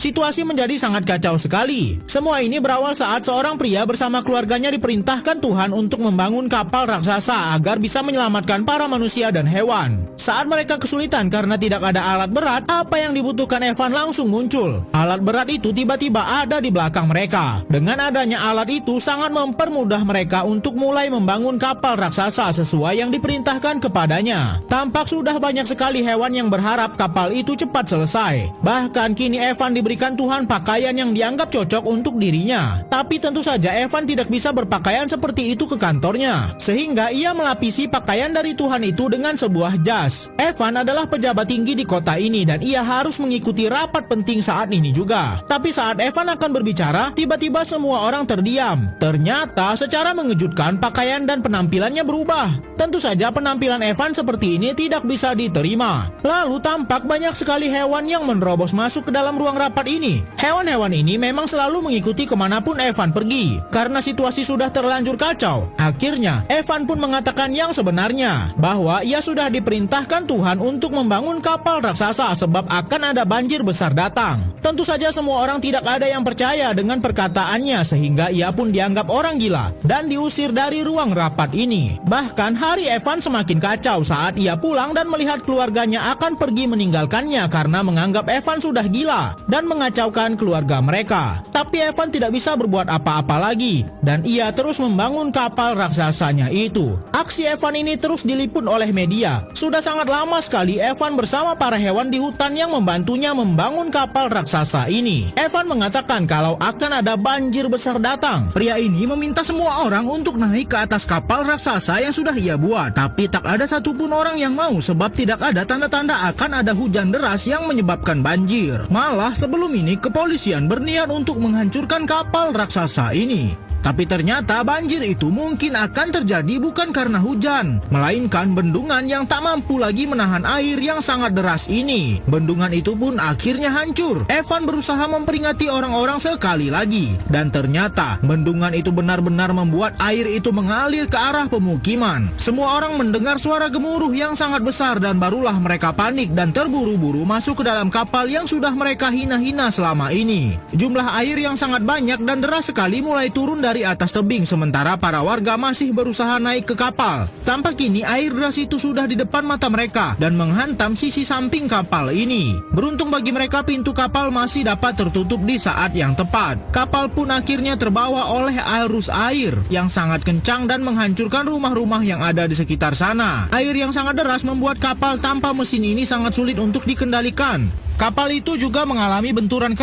Situasi menjadi sangat kacau sekali. Semua ini berawal saat seorang pria bersama keluarganya diperintahkan Tuhan untuk membangun kapal raksasa agar bisa menyelamatkan para manusia dan hewan. Saat mereka kesulitan karena tidak ada alat berat, apa yang dibutuhkan Evan langsung muncul. Alat berat itu tiba-tiba ada di belakang mereka. Dengan adanya alat itu sangat mempermudah mereka untuk mulai membangun kapal raksasa sesuai yang diperintahkan kepadanya. Tampak sudah banyak sekali hewan yang berharap kapal itu cepat selesai. Bahkan kini Evan diberikan Tuhan pakaian yang dianggap cocok untuk dirinya. Tapi tentu saja Evan tidak bisa berpakaian seperti itu ke kantornya, sehingga ia melapisi pakaian dari Tuhan itu dengan sebuah jas. Evan adalah pejabat tinggi di kota ini dan ia harus mengikuti rapat penting saat ini juga. Tapi saat Evan akan berbicara, tiba-tiba semua orang terdiam. Ternyata secara mengejutkan pakaian dan penampilannya berubah. Tentu saja penampilan Evan seperti ini tidak bisa diterima. Lalu tampak banyak sekali hewan yang menerobos masuk ke dalam ruang rapat ini. Hewan-hewan ini memang selalu mengikuti kemanapun Evan pergi. Karena situasi sudah terlanjur kacau, akhirnya Evan pun mengatakan yang sebenarnya, bahwa ia sudah diperintahkan Tuhan untuk membangun kapal raksasa sebab akan ada banjir besar datang. Tentu saja semua orang tidak ada yang percaya dengan perkataannya sehingga ia pun dianggap orang gila dan diusir dari ruang rapat ini. Bahkan hari Evan semakin kacau saat ia pulang dan melihat keluarganya akan pergi meninggalkannya karena menganggap Evan sudah gila dan mengacaukan keluarga mereka. Tapi Evan tidak bisa berbuat apa-apa lagi dan ia terus membangun kapal raksasanya itu. Aksi Evan ini terus diliput oleh media. Sudah sangat lama sekali Evan bersama para hewan di hutan yang membantunya membangun kapal raksasa ini. Evan mengatakan kalau akan ada banjir besar datang. Pria ini meminta semua orang untuk naik ke atas kapal raksasa yang sudah ia buat. Tapi tak ada satupun orang yang mau sebab tidak ada tanda-tanda akan ada hujan deras yang menyebabkan banjir. Malah sebelum ini kepolisian berniat untuk menghancurkan kapal raksasa ini. Tapi ternyata banjir itu mungkin akan terjadi bukan karena hujan, melainkan bendungan yang tak mampu lagi menahan air yang sangat deras ini. Bendungan itu pun akhirnya hancur. Evan berusaha memperingati orang-orang sekali lagi. Dan ternyata bendungan itu benar-benar membuat air itu mengalir ke arah pemukiman. Semua orang mendengar suara gemuruh yang sangat besar dan barulah mereka panik dan terburu-buru masuk ke dalam kapal yang sudah mereka hina-hina selama ini. Jumlah air yang sangat banyak dan deras sekali mulai turun dari atas tebing sementara para warga masih berusaha naik ke kapal. Tampak kini air deras itu sudah di depan mata mereka dan menghantam sisi samping kapal ini. Beruntung bagi mereka pintu kapal masih dapat tertutup di saat yang tepat. Kapal pun akhirnya terbawa oleh arus air yang sangat kencang dan menghancurkan rumah-rumah yang ada di sekitar sana. Air yang sangat deras membuat kapal tanpa mesin ini sangat sulit untuk dikendalikan. Kapal itu juga mengalami benturan keras